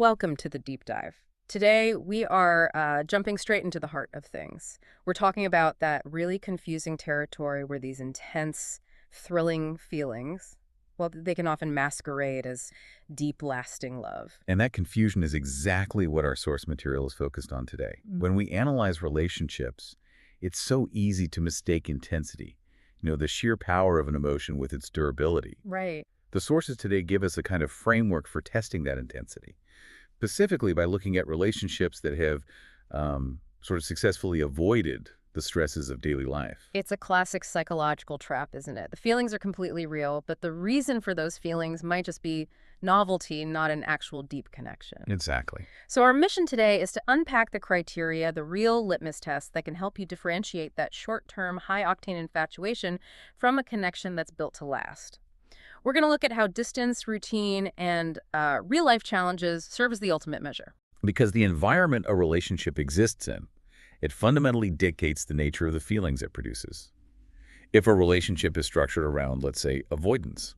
Welcome to the deep dive. Today, we are jumping straight into the heart of things. We're talking about that really confusing territory where these intense, thrilling feelings, well, they can often masquerade as deep, lasting love. And that confusion is exactly what our source material is focused on today. When we analyze relationships, it's so easy to mistake intensity, the sheer power of an emotion with its durability. Right. The sources today give us a kind of framework for testing that intensity, specifically by looking at relationships that have sort of successfully avoided the stresses of daily life. It's a classic psychological trap, isn't it? The feelings are completely real, but the reason for those feelings might just be novelty, not an actual deep connection. Exactly. So our mission today is to unpack the criteria, the real litmus test that can help you differentiate that short-term, high-octane infatuation from a connection that's built to last. We're going to look at how distance, routine, and real-life challenges serve as the ultimate measure. Because the environment a relationship exists in, it fundamentally dictates the nature of the feelings it produces. If a relationship is structured around, let's say, avoidance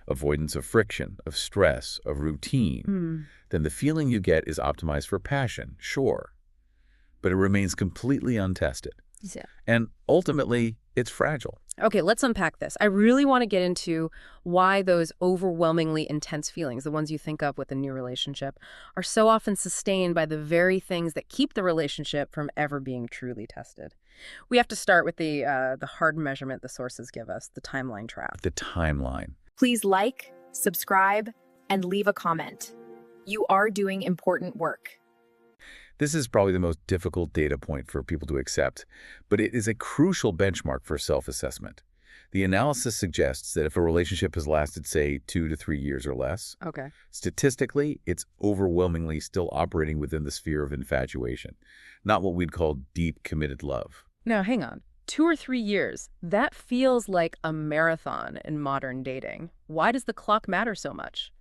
of friction, of stress, of routine, then the feeling you get is optimized for passion, sure, but it remains completely untested. Yeah. And ultimately, it's fragile. Okay, let's unpack this. I really want to get into why those overwhelmingly intense feelings, the ones you think of with a new relationship, are so often sustained by the very things that keep the relationship from ever being truly tested. We have to start with the hard measurement the sources give us, the timeline trap. The timeline. Please like, subscribe, and leave a comment. You are doing important work. This is probably the most difficult data point for people to accept, but it is a crucial benchmark for self-assessment. The analysis suggests that if a relationship has lasted, say, 2 to 3 years or less, statistically, it's overwhelmingly still operating within the sphere of infatuation, not what we'd call deep, committed love. Now, hang on. 2 or 3 years. That feels like a marathon in modern dating. Why does the clock matter so much?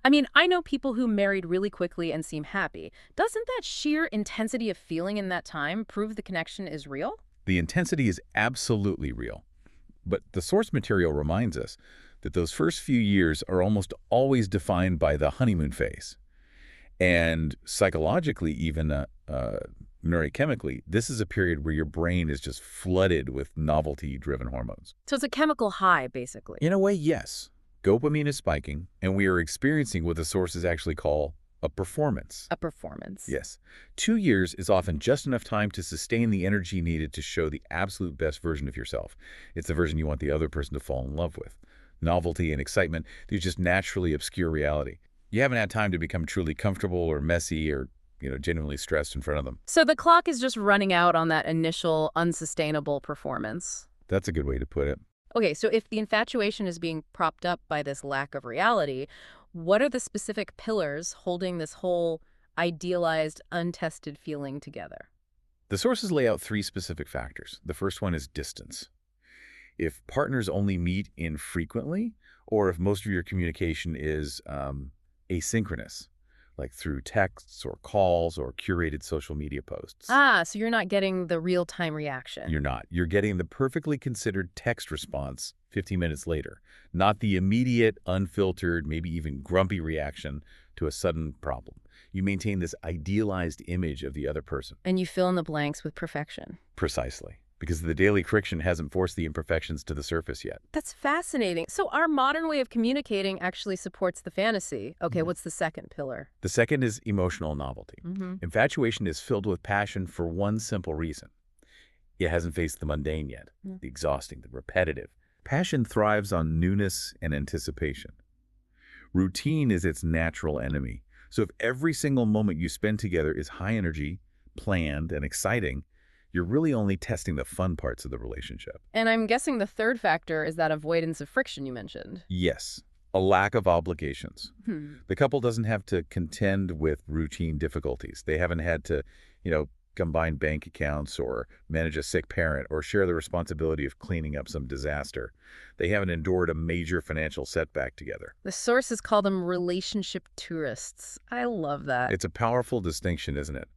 I mean, I know people who married really quickly and seem happy. Doesn't that sheer intensity of feeling in that time prove the connection is real? The intensity is absolutely real. But the source material reminds us that those first few years are almost always defined by the honeymoon phase. And psychologically, even neurochemically, this is a period where your brain is just flooded with novelty-driven hormones. So it's a chemical high, basically. In a way, yes. Dopamine is spiking, and we are experiencing what the sources actually call a performance. A performance. Yes. 2 years is often just enough time to sustain the energy needed to show the absolute best version of yourself. It's the version you want the other person to fall in love with. Novelty and excitement, these just naturally obscure reality. You haven't had time to become truly comfortable or messy or, genuinely stressed in front of them. So the clock is just running out on that initial unsustainable performance. That's a good way to put it. Okay, so if the infatuation is being propped up by this lack of reality, what are the specific pillars holding this whole idealized, untested feeling together? The sources lay out 3 specific factors. The first one is distance. If partners only meet infrequently, or if most of your communication is asynchronous, like through texts or calls or curated social media posts. Ah, so you're not getting the real-time reaction. You're not. You're getting the perfectly considered text response 15 minutes later, not the immediate, unfiltered, maybe even grumpy reaction to a sudden problem. You maintain this idealized image of the other person. And you fill in the blanks with perfection. Precisely. Because the daily friction hasn't forced the imperfections to the surface yet. That's fascinating. So our modern way of communicating actually supports the fantasy. Okay, what's the second pillar? The second is emotional novelty. Infatuation is filled with passion for one simple reason. It hasn't faced the mundane yet, the exhausting, the repetitive. Passion thrives on newness and anticipation. Routine is its natural enemy. So if every single moment you spend together is high energy, planned, and exciting, you're really only testing the fun parts of the relationship. And I'm guessing the third factor is that avoidance of friction you mentioned. Yes, a lack of obligations. The couple doesn't have to contend with routine difficulties. They haven't had to, combine bank accounts or manage a sick parent or share the responsibility of cleaning up some disaster. They haven't endured a major financial setback together. The sources call them relationship tourists. I love that. It's a powerful distinction, isn't it?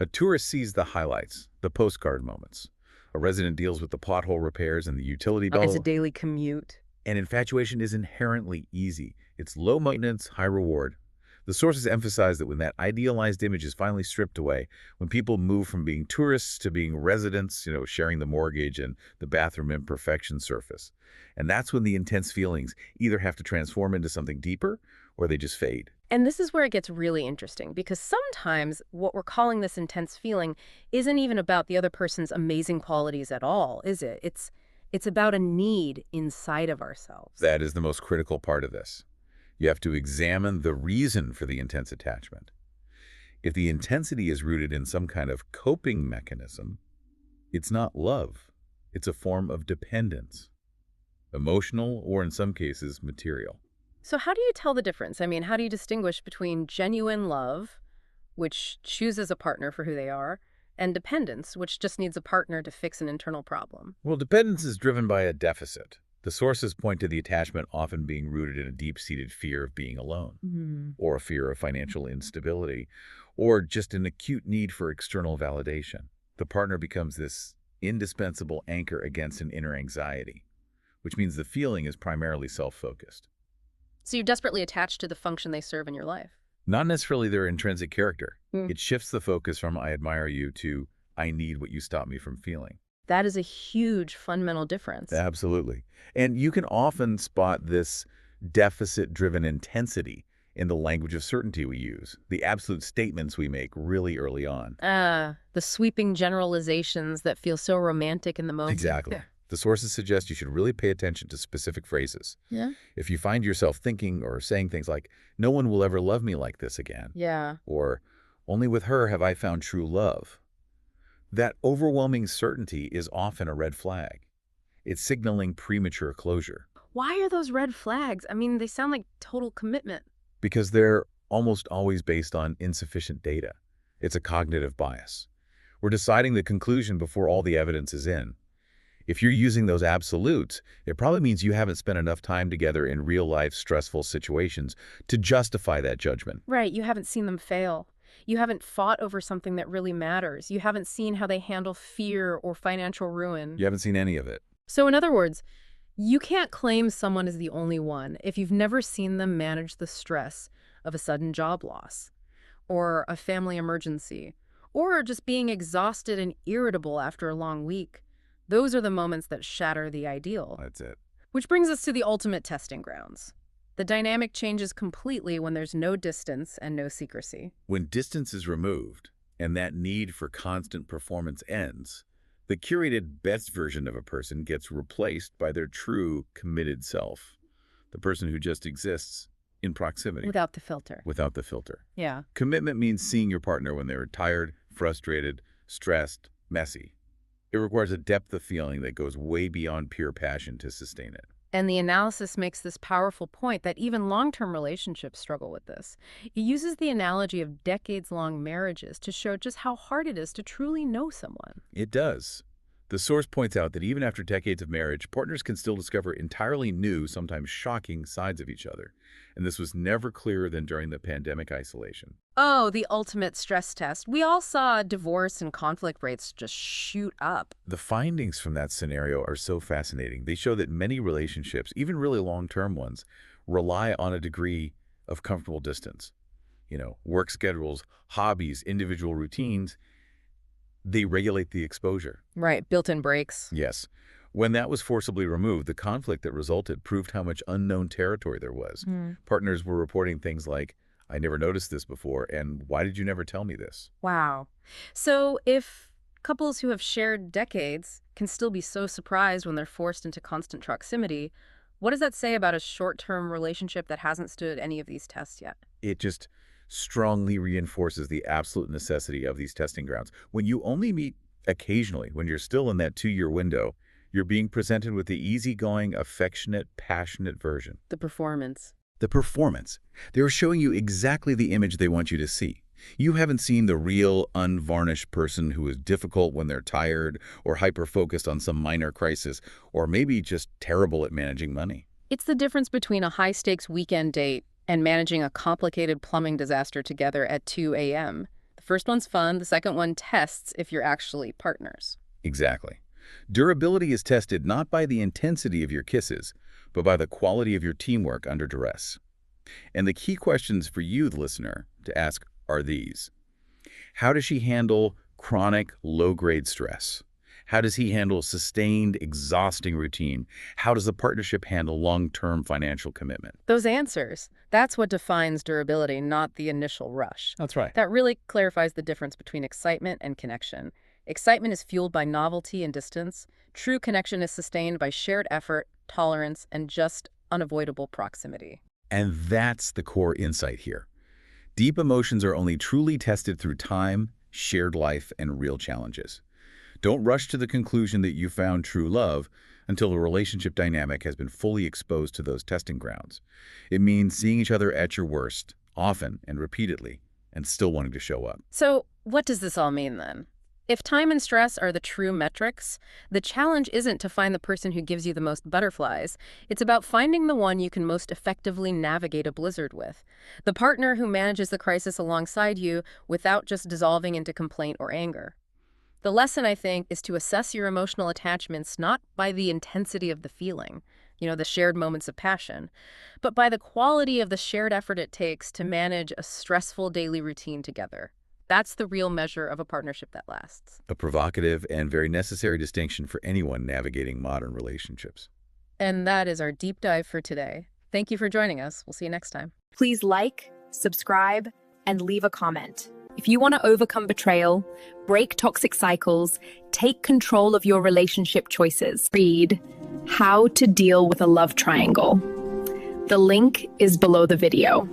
A tourist sees the highlights, the postcard moments. A resident deals with the pothole repairs and the utility bill. It's a daily commute. And infatuation is inherently easy. It's low maintenance, high reward. The sources emphasize that when that idealized image is finally stripped away, when people move from being tourists to being residents, sharing the mortgage and the bathroom imperfection surface. And that's when the intense feelings either have to transform into something deeper or they just fade. And this is where it gets really interesting, because sometimes what we're calling this intense feeling isn't even about the other person's amazing qualities at all, is it? It's about a need inside of ourselves. That is the most critical part of this. You have to examine the reason for the intense attachment. If the intensity is rooted in some kind of coping mechanism, it's not love. It's a form of dependence, emotional or in some cases material. So how do you tell the difference? I mean, how do you distinguish between genuine love, which chooses a partner for who they are, and dependence, which just needs a partner to fix an internal problem? Well, dependence is driven by a deficit. The sources point to the attachment often being rooted in a deep-seated fear of being alone, or a fear of financial instability, or just an acute need for external validation. The partner becomes this indispensable anchor against an inner anxiety, which means the feeling is primarily self-focused. So you're desperately attached to the function they serve in your life. Not necessarily their intrinsic character. It shifts the focus from I admire you to I need what you stop me from feeling. That is a huge fundamental difference. Absolutely. And you can often spot this deficit-driven intensity in the language of certainty we use, the absolute statements we make really early on. The sweeping generalizations that feel so romantic in the moment. Exactly. Yeah. The sources suggest you should really pay attention to specific phrases. Yeah. If you find yourself thinking or saying things like, no one will ever love me like this again. Yeah. Or, only with her have I found true love. That overwhelming certainty is often a red flag. It's signaling premature closure. Why are those red flags? I mean, they sound like total commitment. Because they're almost always based on insufficient data. It's a cognitive bias. We're deciding the conclusion before all the evidence is in. If you're using those absolutes, it probably means you haven't spent enough time together in real-life stressful situations to justify that judgment. Right, you haven't seen them fail. You haven't fought over something that really matters. You haven't seen how they handle fear or financial ruin. You haven't seen any of it. So in other words, you can't claim someone is the only one if you've never seen them manage the stress of a sudden job loss, or a family emergency, or just being exhausted and irritable after a long week. Those are the moments that shatter the ideal. That's it. Which brings us to the ultimate testing grounds. The dynamic changes completely when there's no distance and no secrecy. When distance is removed and that need for constant performance ends, the curated best version of a person gets replaced by their true, committed self. The person who just exists in proximity. Without the filter. Without the filter. Yeah. Commitment means seeing your partner when they're tired, frustrated, stressed, messy. It requires a depth of feeling that goes way beyond pure passion to sustain it. And the analysis makes this powerful point that even long-term relationships struggle with this. It uses the analogy of decades-long marriages to show just how hard it is to truly know someone. It does. The source points out that even after decades of marriage, partners can still discover entirely new, sometimes shocking sides of each other. And this was never clearer than during the pandemic isolation. Oh, the ultimate stress test. We all saw divorce and conflict rates just shoot up. The findings from that scenario are so fascinating. They show that many relationships, even really long-term ones, rely on a degree of comfortable distance. Work schedules, hobbies, individual routines. They regulate the exposure. Right, built-in breaks. Yes. When that was forcibly removed, the conflict that resulted proved how much unknown territory there was. Partners were reporting things like, I never noticed this before, and why did you never tell me this? Wow. So if couples who have shared decades can still be so surprised when they're forced into constant proximity, what does that say about a short-term relationship that hasn't stood any of these tests yet? It just strongly reinforces the absolute necessity of these testing grounds. When you only meet occasionally, when you're still in that 2-year window, you're being presented with the easygoing, affectionate, passionate version. The performance. The performance. They're showing you exactly the image they want you to see. You haven't seen the real, unvarnished person who is difficult when they're tired or hyper-focused on some minor crisis, or maybe just terrible at managing money. It's the difference between a high-stakes weekend date and managing a complicated plumbing disaster together at 2 a.m. The first one's fun, the second one tests if you're actually partners. Exactly. Durability is tested not by the intensity of your kisses, but by the quality of your teamwork under duress. And the key questions for you, the listener, to ask are these. How does she handle chronic, low-grade stress? How does he handle sustained, exhausting routine? How does the partnership handle long-term financial commitment? Those answers, that's what defines durability, not the initial rush. That's right. That really clarifies the difference between excitement and connection. Excitement is fueled by novelty and distance. True connection is sustained by shared effort, tolerance, and just unavoidable proximity. And that's the core insight here. Deep emotions are only truly tested through time, shared life, and real challenges. Don't rush to the conclusion that you found true love until the relationship dynamic has been fully exposed to those testing grounds. It means seeing each other at your worst, often and repeatedly, and still wanting to show up. So, what does this all mean then? If time and stress are the true metrics, the challenge isn't to find the person who gives you the most butterflies. It's about finding the one you can most effectively navigate a blizzard with. The partner who manages the crisis alongside you without just dissolving into complaint or anger. The lesson, I think, is to assess your emotional attachments not by the intensity of the feeling, the shared moments of passion, but by the quality of the shared effort it takes to manage a stressful daily routine together. That's the real measure of a partnership that lasts. A provocative and very necessary distinction for anyone navigating modern relationships. And that is our deep dive for today. Thank you for joining us. We'll see you next time. Please like, subscribe, and leave a comment. If you want to overcome betrayal, break toxic cycles, take control of your relationship choices, read How to Deal with a Love Triangle. The link is below the video.